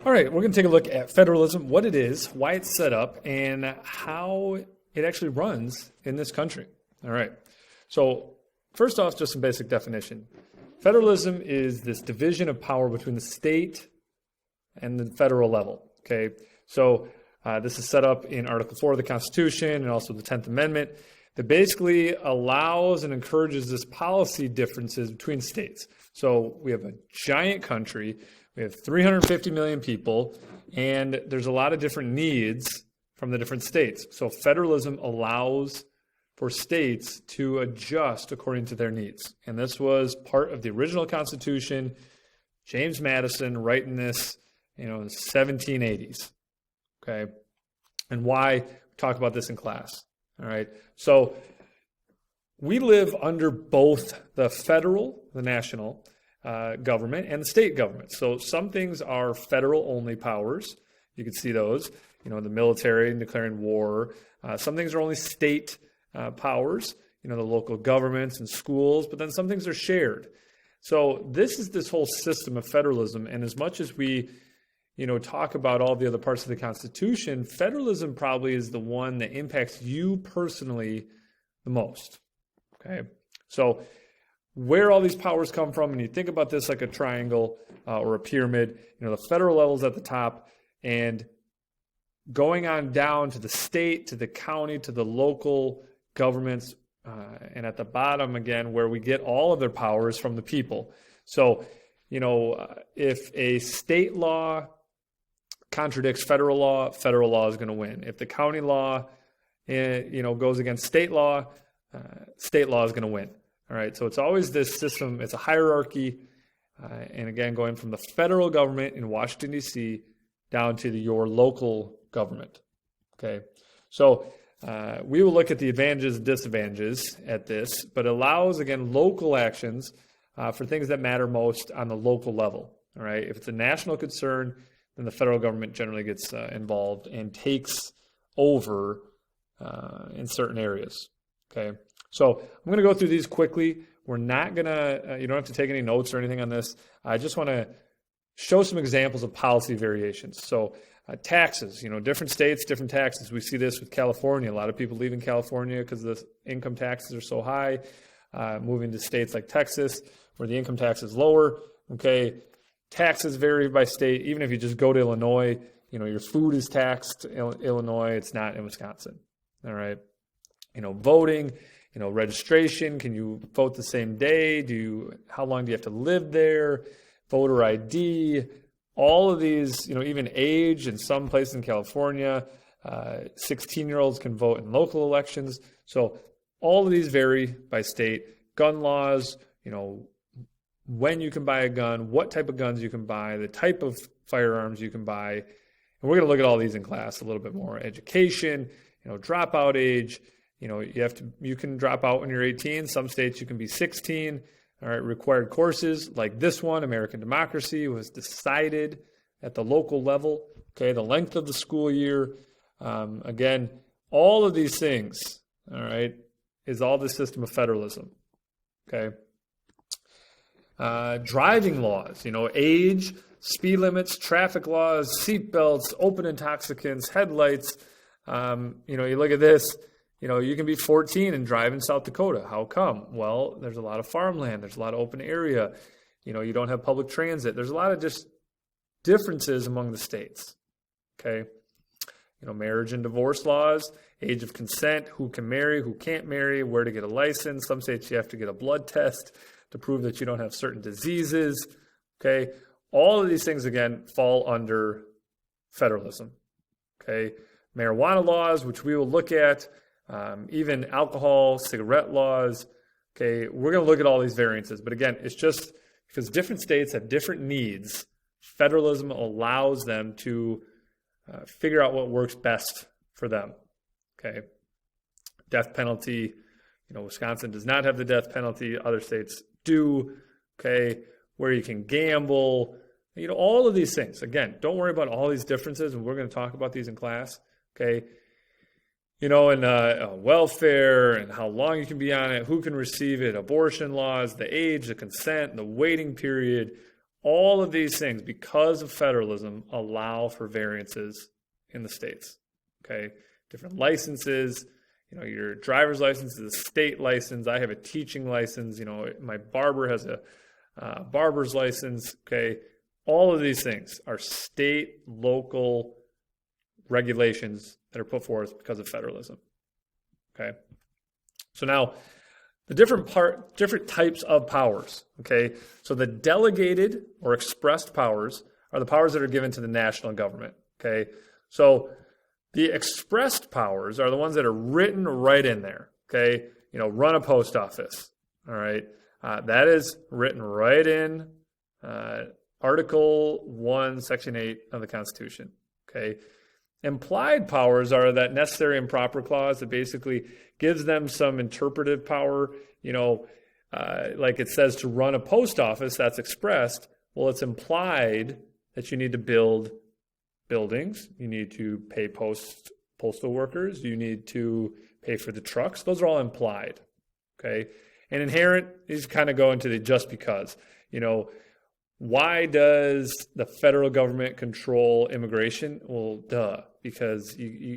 All right, we're going to take a look at federalism, what it is, why it's set up, and how it actually runs in this country. All right, so first off, just some basic definition. Federalism is this division of power between the state and the federal level, okay? So this is set up in Article 4 of the Constitution and also the 10th Amendment that basically allows and encourages this policy differences between states. So we have a giant country. We have 350 million people, and there's a lot of different needs from the different states. So federalism allows for states to adjust according to their needs. And this was part of the original Constitution, James Madison writing this, in the 1780s. Okay? And why? We talk about this in class. All right? So we live under both the federal, the national, government and the state government. So some things are federal only powers. You can see those, the military declaring war. Some things are only state powers, the local governments and schools, but then some things are shared. So this whole system of federalism. And as much as we, talk about all the other parts of the Constitution, federalism probably is the one that impacts you personally the most. Okay. So where all these powers come from, and you think about this like a triangle or a pyramid, the federal level's at the top, and going on down to the state, to the county, to the local governments, and at the bottom, again, where we get all of their powers from the people. So, if a state law contradicts federal law is going to win. If the county law, goes against state law is going to win. All right, so it's always this system, it's a hierarchy, and again, going from the federal government in Washington, D.C., down to your local government, okay? So we will look at the advantages and disadvantages at this, but it allows, again, local actions for things that matter most on the local level, all right? If it's a national concern, then the federal government generally gets involved and takes over in certain areas, okay? So I'm going to go through these quickly. We're not going to, you don't have to take any notes or anything on this. I just want to show some examples of policy variations. So taxes, different states, different taxes. We see this with California. A lot of people leaving California because the income taxes are so high, moving to states like Texas where the income tax is lower. Okay, taxes vary by state. Even if you just go to Illinois, your food is taxed in Illinois. It's not in Wisconsin. All right. Voting. Registration, can you vote the same day? How long do you have to live there? Voter ID, all of these, even age in some places in California, 16-year-olds can vote in local elections. So all of these vary by state. Gun laws, when you can buy a gun, what type of guns you can buy, the type of firearms you can buy. And we're going to look at all these in class a little bit more. Education, dropout age. You can drop out when you're 18. Some states you can be 16. All right, required courses like this one, American Democracy, was decided at the local level. Okay, the length of the school year. Again, all of these things, all right, is all the system of federalism. Okay. Driving laws, age, speed limits, traffic laws, seat belts, open intoxicants, headlights. You look at this. You can be 14 and drive in South Dakota. How come? Well, there's a lot of farmland. There's a lot of open area. You don't have public transit. There's a lot of just differences among the states. Okay. Marriage and divorce laws, age of consent, who can marry, who can't marry, where to get a license. Some states you have to get a blood test to prove that you don't have certain diseases. Okay. All of these things, again, fall under federalism. Okay. Marijuana laws, which we will look at. Even alcohol, cigarette laws. Okay, we're going to look at all these variances. But again, it's just because different states have different needs, federalism allows them to figure out what works best for them. Okay, death penalty. Wisconsin does not have the death penalty. Other states do. Okay, where you can gamble. All of these things. Again, don't worry about all these differences, and we're going to talk about these in class. Okay. And welfare and how long you can be on it, who can receive it, abortion laws, the age, the consent, the waiting period, All of these things, because of federalism, allow for variances in the states. Okay, different licenses. Your driver's license is a state license. I have a teaching license. My barber has a barber's license. Okay, all of these things are state, local regulations that are put forth because of federalism. Okay, so now the different types of powers. Okay, so the delegated or expressed powers are the powers that are given to the national government. Okay, so the expressed powers are the ones that are written right in there. Okay, run a post office. All right, that is written right in Article 1, Section 8 of the Constitution. Okay, implied powers are that necessary and proper clause that basically gives them some interpretive power. Like it says to run a post office, that's expressed. Well, it's implied that you need to build buildings, you need to pay postal workers, you need to pay for the trucks. Those are all implied. Okay, and inherent is kind of go into the just because. Why does the federal government control immigration? Well, duh, because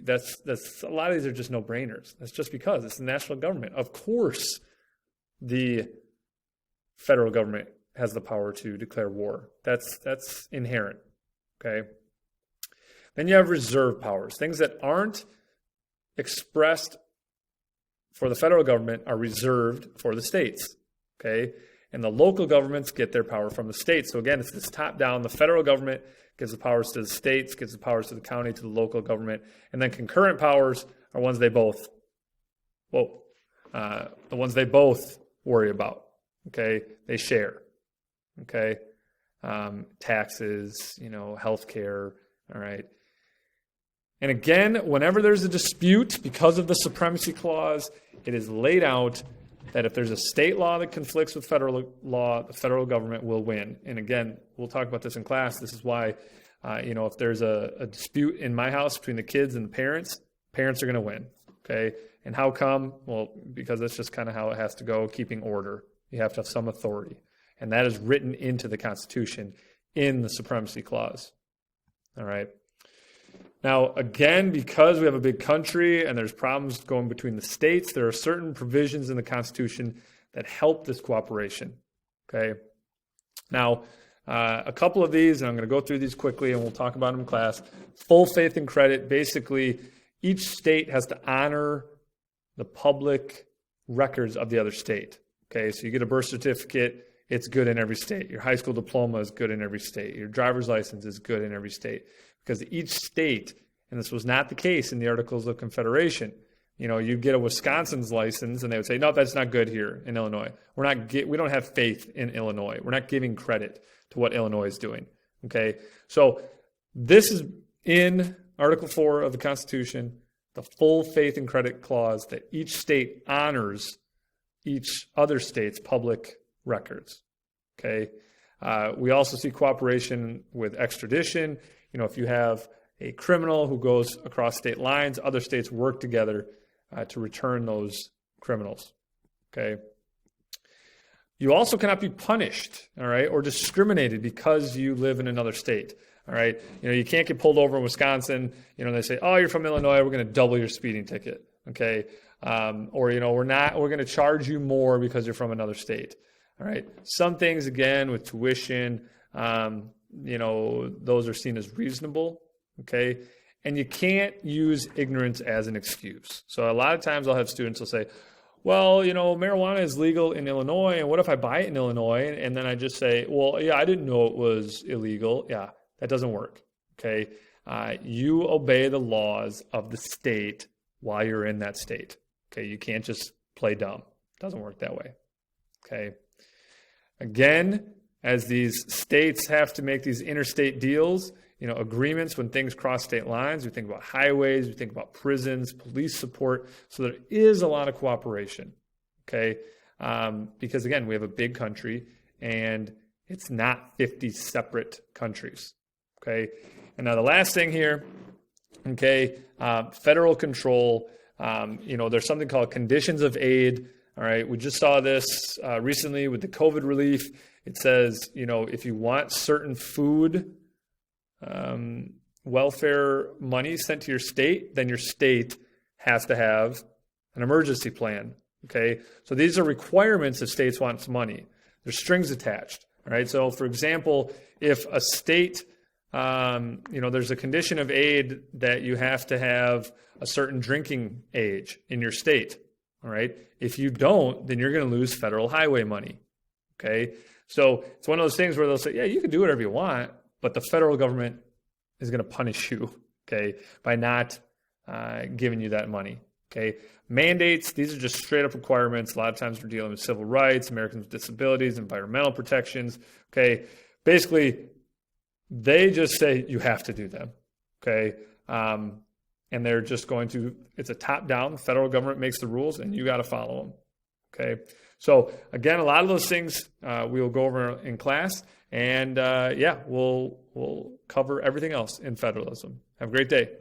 that's a lot of these are just no-brainers. That's just because it's the national government. Of course, the federal government has the power to declare war. That's inherent. Okay. Then you have reserve powers. Things that aren't expressed for the federal government are reserved for the states. Okay. And the local governments get their power from the states. So again, it's this top-down. The federal government gives the powers to the states, gives the powers to the county, to the local government. And then concurrent powers are ones they both, the ones they both worry about. Okay, they share. Okay, taxes, healthcare. All right. And again, whenever there's a dispute because of the supremacy clause, it is laid out that if there's a state law that conflicts with federal law, the federal government will win. And again, we'll talk about this in class. This is why, if there's a dispute in my house between the kids and the parents are going to win. Okay. And how come? Well, because that's just kind of how it has to go, keeping order. You have to have some authority. And that is written into the Constitution in the supremacy clause. All right. Now, again, because we have a big country and there's problems going between the states, there are certain provisions in the Constitution that help this cooperation. Okay. Now, a couple of these, and I'm going to go through these quickly and we'll talk about them in class. Full faith and credit. Basically, each state has to honor the public records of the other state. Okay. So you get a birth certificate, it's good in every state. Your high school diploma is good in every state. Your driver's license is good in every state. Because each state, and this was not the case in the Articles of Confederation, you get a Wisconsin's license and they would say, no, that's not good here in Illinois. We don't have faith in Illinois. We're not giving credit to what Illinois is doing. Okay, so this is in Article 4 of the Constitution, the full faith and credit clause that each state honors each other state's public records. Okay, we also see cooperation with extradition. If you have a criminal who goes across state lines, other states work together to return those criminals. Okay. You also cannot be punished, all right, or discriminated because you live in another state. All right. You can't get pulled over in Wisconsin. And they say, oh, you're from Illinois, we're going to double your speeding ticket. Okay. Or we're going to charge you more because you're from another state. All right. Some things, again, with tuition, those are seen as reasonable, okay? And you can't use ignorance as an excuse. So a lot of times I'll have students will say, well, marijuana is legal in Illinois, and what if I buy it in Illinois? And then I just say, well, yeah, I didn't know it was illegal. Yeah, that doesn't work, okay? You obey the laws of the state while you're in that state, okay? You can't just play dumb. It doesn't work that way, okay? Again, as these states have to make these interstate deals, agreements when things cross state lines, we think about highways, we think about prisons, police support. So there is a lot of cooperation, okay? Because again, we have a big country and it's not 50 separate countries, okay? And now the last thing here, okay, federal control, there's something called conditions of aid. All right. We just saw this recently with the COVID relief. It says, if you want certain food welfare money sent to your state, then your state has to have an emergency plan. Okay. So these are requirements if states want money. There's strings attached. All right. So for example, if a state, there's a condition of aid that you have to have a certain drinking age in your state. All right. If you don't, then you're going to lose federal highway money. Okay. So it's one of those things where they'll say, yeah, you can do whatever you want, but the federal government is going to punish you, okay, by not giving you that money. Okay. Mandates, these are just straight up requirements. A lot of times we're dealing with civil rights, Americans with disabilities, environmental protections. Okay. Basically, they just say you have to do them. Okay. And they're just going to, it's a top down, the federal government makes the rules and you got to follow them. Okay. So again, a lot of those things we will go over in class, and we'll cover everything else in federalism. Have a great day.